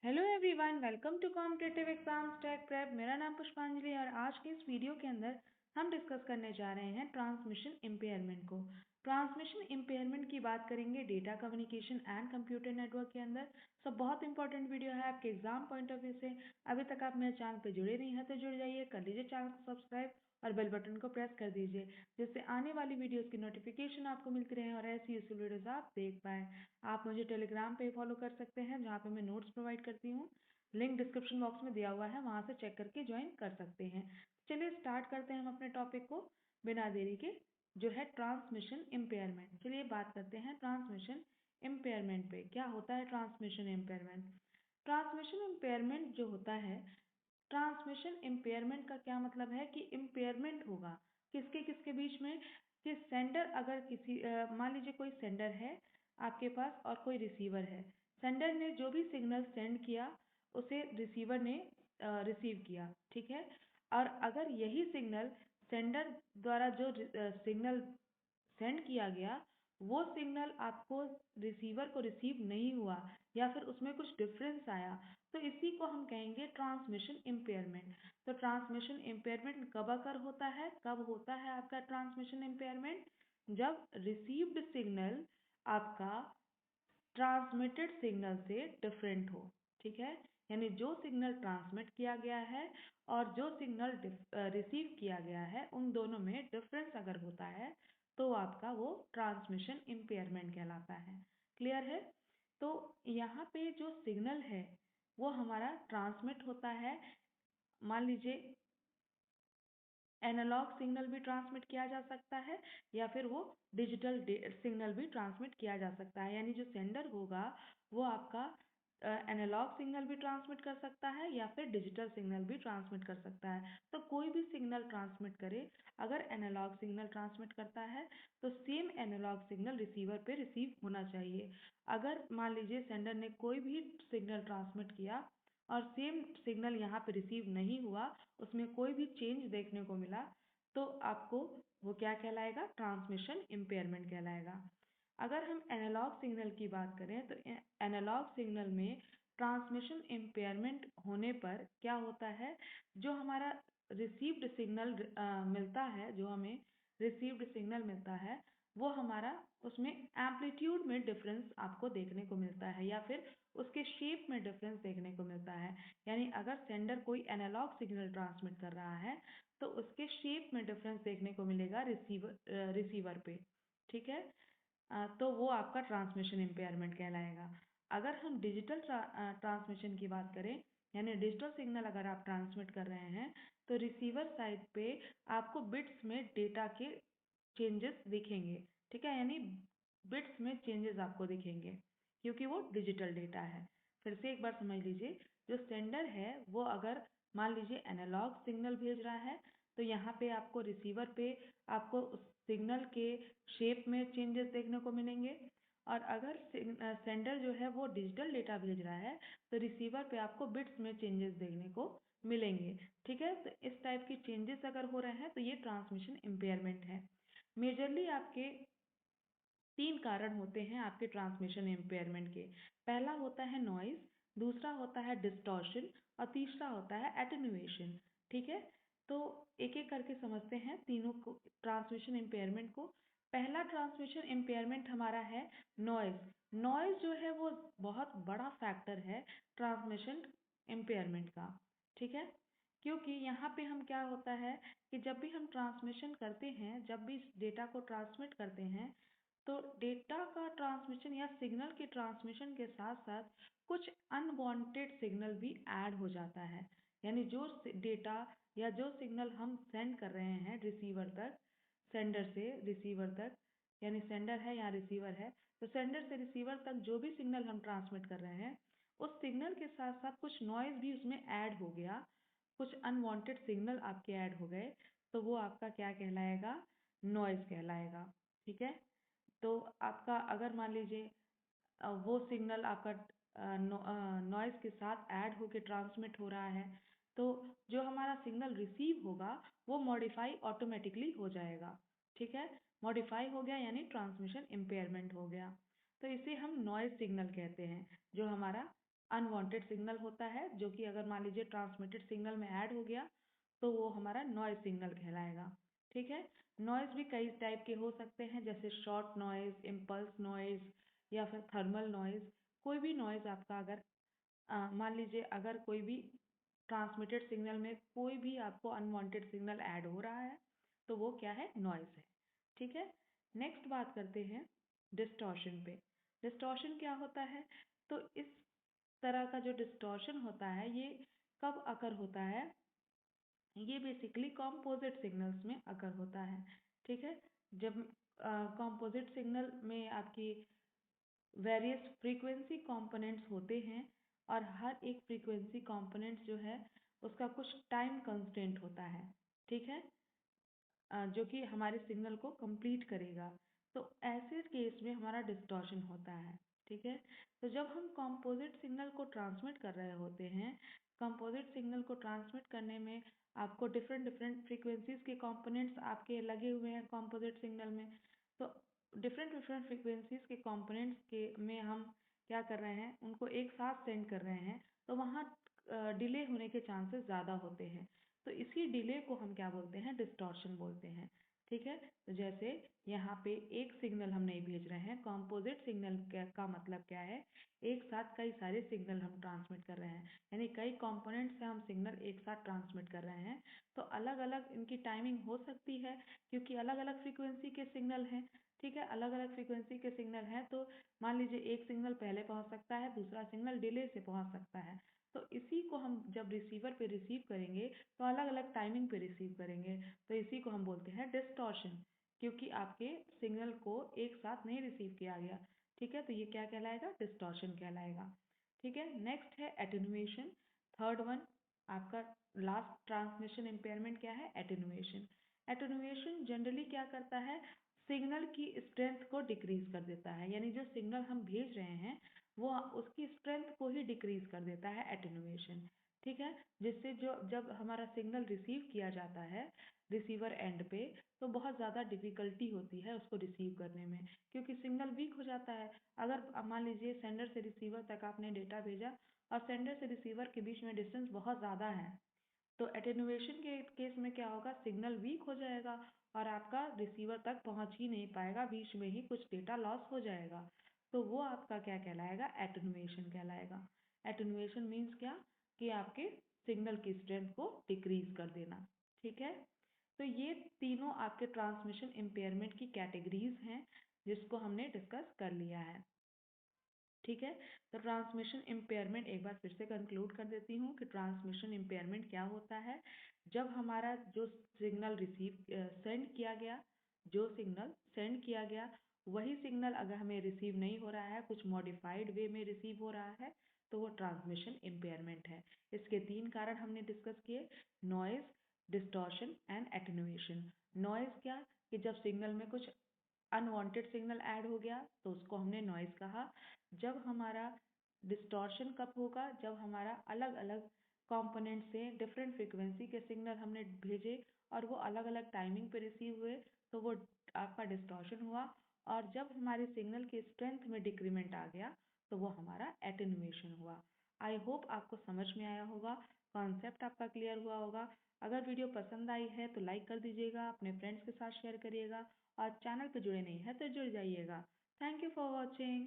Hello everyone, welcome to competitive exams tech prep. मेरा नाम पुष्पांजलि और आज के इस वीडियो के अंदर हम डिस्कस करने जा रहे हैं ट्रांसमिशन इम्पेयरमेंट को। ट्रांसमिशन इम्पेयरमेंट की बात करेंगे data communication and computer network के अंदर। बहुत इंपॉर्टेंट वीडियो है आपके एग्जाम पॉइंट ऑफ व्यू से। अभी तक आप मेरे चैनल पर जुड़े नहीं हैं तो जुड़ जाइए, कर लीजिए चैनल को सब्सक्राइब और बेल बटन को प्रेस कर दीजिए, जिससे आने वाली वीडियोस की नोटिफिकेशन आपको मिलती रहे और ऐसी यूजफुल वीडियोस आप देख पाएँ। आप मुझे टेलीग्राम पे फॉलो कर सकते हैं, जहाँ पे मैं नोट्स प्रोवाइड करती हूँ। लिंक डिस्क्रिप्शन बॉक्स में दिया हुआ है, वहाँ से चेक करके ज्वाइन कर सकते हैं। चलिए स्टार्ट करते हैं हम अपने टॉपिक को बिना देरी के, जो है ट्रांसमिशन इम्पेयरमेंट। चलिए बात करते हैं ट्रांसमिशन इम्पेयरमेंट पे। क्या होता है ट्रांसमिशन इम्पेयरमेंट? ट्रांसमिशन इम्पेयरमेंट जो होता है, ट्रांसमिशन इम्पेयरमेंट का क्या मतलब है कि इम्पेयरमेंट होगा किसके किसके बीच में, कि सेंडर अगर किसी मान लीजिए कोई सेंडर है आपके पास और कोई रिसीवर है। सेंडर ने जो भी सिग्नल सेंड किया उसे रिसीवर ने रिसीव किया, ठीक है। और अगर यही सिग्नल सेंडर द्वारा जो सिग्नल सेंड किया गया, वो सिग्नल आपको रिसीवर को रिसीव नहीं हुआ या फिर उसमें कुछ डिफरेंस आया, तो इसी को हम कहेंगे ट्रांसमिशन इम्पेयरमेंट। तो ट्रांसमिशन इम्पेयरमेंट कब अगर होता है, कब होता है आपका ट्रांसमिशन इम्पेयरमेंट? जब रिसीव्ड सिग्नल आपका ट्रांसमिटेड सिग्नल से डिफरेंट हो, ठीक है। यानी जो सिग्नल ट्रांसमिट किया गया है और जो सिग्नल रिसीव किया गया है, उन दोनों में डिफरेंस अगर होता है तो आपका वो ट्रांसमिशन इम्पेयरमेंट कहलाता है। क्लियर है? तो यहाँ पे जो सिग्नल है वो हमारा ट्रांसमिट होता है। मान लीजिए एनालॉग सिग्नल भी ट्रांसमिट किया जा सकता है या फिर वो डिजिटल सिग्नल भी ट्रांसमिट किया जा सकता है। यानी जो सेंडर होगा वो आपका एनालॉग सिग्नल भी ट्रांसमिट कर सकता है या फिर डिजिटल सिग्नल भी ट्रांसमिट कर सकता है। तो कोई भी सिग्नल ट्रांसमिट करे, अगर एनालॉग सिग्नल ट्रांसमिट करता है तो सेम एनालॉग सिग्नल रिसीवर पे रिसीव होना चाहिए। अगर मान लीजिए सेंडर ने कोई भी सिग्नल ट्रांसमिट किया और सेम सिग्नल यहाँ पे रिसीव नहीं हुआ, उसमें कोई भी चेंज देखने को मिला, तो आपको वो क्या कहलाएगा? ट्रांसमिशन इम्पेयरमेंट कहलाएगा। अगर हम एनालॉग सिग्नल की बात करें तो एनालॉग सिग्नल में ट्रांसमिशन इम्पेयरमेंट होने पर क्या होता है, जो हमारा रिसीव्ड सिग्नल मिलता है, जो हमें रिसीव्ड सिग्नल मिलता है, वो हमारा उसमें एम्पलीट्यूड में डिफरेंस आपको देखने को मिलता है या फिर उसके शेप में डिफरेंस देखने को मिलता है। यानी अगर सेंडर कोई एनालॉग सिग्नल ट्रांसमिट कर रहा है तो उसके शेप में डिफरेंस देखने को मिलेगा रिसीवर पे, ठीक है। तो वो आपका ट्रांसमिशन इम्पेयरमेंट कहलाएगा। अगर हम डिजिटल ट्रांसमिशन की बात करें, यानी डिजिटल सिग्नल अगर आप ट्रांसमिट कर रहे हैं तो रिसीवर साइड पे आपको बिट्स में डेटा के चेंजेस दिखेंगे, ठीक है। यानी बिट्स में चेंजेस आपको दिखेंगे क्योंकि वो डिजिटल डेटा है। फिर से एक बार समझ लीजिए, जो सेंडर है वो अगर मान लीजिए एनालॉग सिग्नल भेज रहा है तो यहाँ पे आपको रिसीवर पे आपको उस सिग्नल के शेप में चेंजेस देखने को मिलेंगे। और अगर सेंडर जो है वो डिजिटल डेटा भेज रहा है तो रिसीवर पे आपको बिट्स में चेंजेस देखने को मिलेंगे, ठीक है। तो इस टाइप के चेंजेस अगर हो रहे हैं तो ये ट्रांसमिशन इम्पेयरमेंट है। मेजरली आपके तीन कारण होते हैं आपके ट्रांसमिशन इम्पेयरमेंट के। पहला होता है नॉइज, दूसरा होता है डिस्टॉर्शन और तीसरा होता है एटेन्यूएशन, ठीक है। तो एक एक करके समझते हैं तीनों को, ट्रांसमिशन इम्पेयरमेंट को। पहला ट्रांसमिशन इम्पेयरमेंट हमारा है नॉइज। नॉइज जो है वो बहुत बड़ा फैक्टर है ट्रांसमिशन इम्पेयरमेंट का, ठीक है। क्योंकि यहाँ पे हम क्या होता है कि जब भी हम ट्रांसमिशन करते हैं, जब भी डेटा को ट्रांसमिट करते हैं, तो डेटा का ट्रांसमिशन या सिग्नल के ट्रांसमिशन के साथ साथ कुछ अनवांटेड सिग्नल भी ऐड हो जाता है। यानी जो डेटा या जो सिग्नल हम सेंड कर रहे हैं रिसीवर तक, सेंडर से रिसीवर तक, यानी सेंडर है या रिसीवर है, तो सेंडर से रिसीवर तक जो भी सिग्नल हम ट्रांसमिट कर रहे हैं, उस सिग्नल के साथ साथ कुछ नॉइज भी उसमें ऐड हो गया, कुछ अनवांटेड सिग्नल आपके ऐड हो गए, तो वो आपका क्या कहलाएगा? नॉइज कहलाएगा, ठीक है। तो आपका अगर मान लीजिए वो सिग्नल आपका नॉइज के साथ ऐड होके ट्रांसमिट हो रहा है, तो जो हमारा सिग्नल रिसीव होगा वो मॉडिफाई ऑटोमेटिकली हो जाएगा, ठीक है। मॉडिफाई हो गया यानी ट्रांसमिशन इम्पेयरमेंट हो गया। तो इसे हम नॉइज सिग्नल कहते हैं, जो हमारा अनवांटेड सिग्नल होता है, जो कि अगर मान लीजिए ट्रांसमिटेड सिग्नल में ऐड हो गया तो वो हमारा नॉइज सिग्नल कहलाएगा। ठीक है। नॉइज भी कई टाइप के हो सकते हैं, जैसे शॉर्ट नॉइज, इम्पल्स नॉइज या फिर थर्मल नॉइज। कोई भी नॉइज आपका अगर मान लीजिए अगर कोई भी ट्रांसमिटेड सिग्नल में कोई भी आपको अनवांटेड सिग्नल ऐड हो रहा है तो वो क्या है, नॉइज है। ठीक है। नेक्स्ट बात करते हैं डिस्टॉर्शन पे। डिस्टॉर्शन क्या होता है? तो इस तरह का जो डिस्टॉर्शन होता है ये कब अकर होता है? ये बेसिकली कॉम्पोजिट सिग्नल्स में अकर होता है। ठीक है। जब कॉम्पोजिट सिग्नल में आपकी वेरियस फ्रीक्वेंसी कंपोनेंट्स होते हैं और हर एक फ्रीक्वेंसी कंपोनेंट्स जो है उसका कुछ टाइम कंस्टेंट होता है। ठीक है। जो कि हमारे सिग्नल को कंप्लीट करेगा। तो ऐसे केस में हमारा डिस्टॉर्शन होता है। ठीक है। तो जब हम कंपोजिट सिग्नल को ट्रांसमिट कर रहे होते हैं, कंपोजिट सिग्नल को ट्रांसमिट करने में आपको डिफरेंट डिफरेंट फ्रीक्वेंसीज के कंपोनेंट्स आपके लगे हुए हैं कंपोजिट सिग्नल में। तो डिफरेंट डिफरेंट फ्रीक्वेंसीज के कंपोनेंट्स के में हम क्या कर रहे हैं, उनको एक साथ सेंड कर रहे हैं, तो वहाँ डिले होने के चांसेस ज़्यादा होते हैं। तो इसी डिले को हम क्या बोलते हैं, डिस्टॉर्शन बोलते हैं। ठीक है। तो जैसे यहाँ पे एक सिग्नल हम नहीं भेज रहे हैं, कॉम्पोजिट सिग्नल का मतलब क्या है, एक साथ कई सारे सिग्नल हम ट्रांसमिट कर रहे हैं, यानी कई कंपोनेंट से हम सिग्नल एक साथ ट्रांसमिट कर रहे हैं। तो अलग अलग इनकी टाइमिंग हो सकती है, क्योंकि अलग अलग फ्रीक्वेंसी के सिग्नल हैं। ठीक है। अलग अलग फ्रीक्वेंसी के सिग्नल हैं, तो मान लीजिए एक सिग्नल पहले पहुंच सकता है, दूसरा सिग्नल डिले से पहुंच सकता है। तो इसी को हम जब रिसीवर पे रिसीव करेंगे तो अलग अलग टाइमिंग पे रिसीव करेंगे, तो इसी को हम बोलते हैं डिस्टॉर्शन, क्योंकि आपके सिग्नल को एक साथ नहीं रिसीव किया गया। ठीक है। तो ये क्या कहलाएगा, डिस्टॉर्शन कहलाएगा। ठीक है। नेक्स्ट है एटेन्युएशन, थर्ड वन। आपका लास्ट ट्रांसमिशन इम्पेयरमेंट क्या है, एटेन्युएशन। एटेन्युएशन जनरली क्या करता है, सिग्नल की स्ट्रेंथ को डिक्रीज कर देता है, यानी जो सिग्नल हम भेज रहे हैं वो उसकी स्ट्रेंथ को ही डिक्रीज कर देता है, एटेन्युएशन। ठीक है। जिससे जो जब हमारा सिग्नल रिसीव किया जाता है रिसीवर एंड पे, तो बहुत ज़्यादा डिफिकल्टी होती है उसको रिसीव करने में, क्योंकि सिग्नल वीक हो जाता है। अगर मान लीजिए सेंडर से रिसीवर तक आपने डेटा भेजा और सेंडर से रिसीवर के बीच में डिस्टेंस बहुत ज़्यादा है, तो एटेन्युएशन के केस में क्या होगा, सिग्नल वीक हो जाएगा और आपका रिसीवर तक पहुंच ही नहीं पाएगा, बीच में ही कुछ डेटा लॉस हो जाएगा। तो वो आपका क्या कहलाएगा, एटेन्युएशन कहलाएगा। एटेन्युएशन मीन्स क्या, कि आपके सिग्नल की स्ट्रेंथ को डिक्रीज कर देना। ठीक है। तो ये तीनों आपके ट्रांसमिशन इम्पेयरमेंट की कैटेगरीज हैं जिसको हमने डिस्कस कर लिया है। ठीक है। तो ट्रांसमिशन इम्पेयरमेंट एक बार फिर से कंक्लूड कर देती हूँ कि ट्रांसमिशन इम्पेयरमेंट क्या होता है। जब हमारा जो सिग्नल सेंड किया गया, जो सिग्नल सेंड किया गया वही सिग्नल अगर हमें रिसीव नहीं हो रहा है, कुछ मॉडिफाइड वे में रिसीव हो रहा है, तो वो ट्रांसमिशन इम्पेयरमेंट है। इसके तीन कारण हमने डिस्कस किए, noise, distortion and attenuation. Noise क्या, कि जब सिग्नल में कुछ अनवांटेड सिग्नल ऐड हो गया तो उसको हमने नॉइज कहा। जब हमारा डिस्टॉर्शन कब होगा, जब हमारा अलग अलग कंपोनेंट से डिफरेंट फ्रीक्वेंसी के सिग्नल हमने भेजे और वो अलग अलग टाइमिंग पे रिसीव हुए, तो वो आपका डिस्टॉर्शन हुआ। और जब हमारे सिग्नल की स्ट्रेंथ में डिक्रीमेंट आ गया तो वो हमारा एटेन्युएशन हुआ। आई होप आपको समझ में आया होगा, कॉन्सेप्ट आपका क्लियर हुआ होगा। अगर वीडियो पसंद आई है तो लाइक कर दीजिएगा, अपने फ्रेंड्स के साथ शेयर करिएगा और चैनल पे जुड़े नहीं हैं तो जुड़ जाइएगा। Thank you for watching.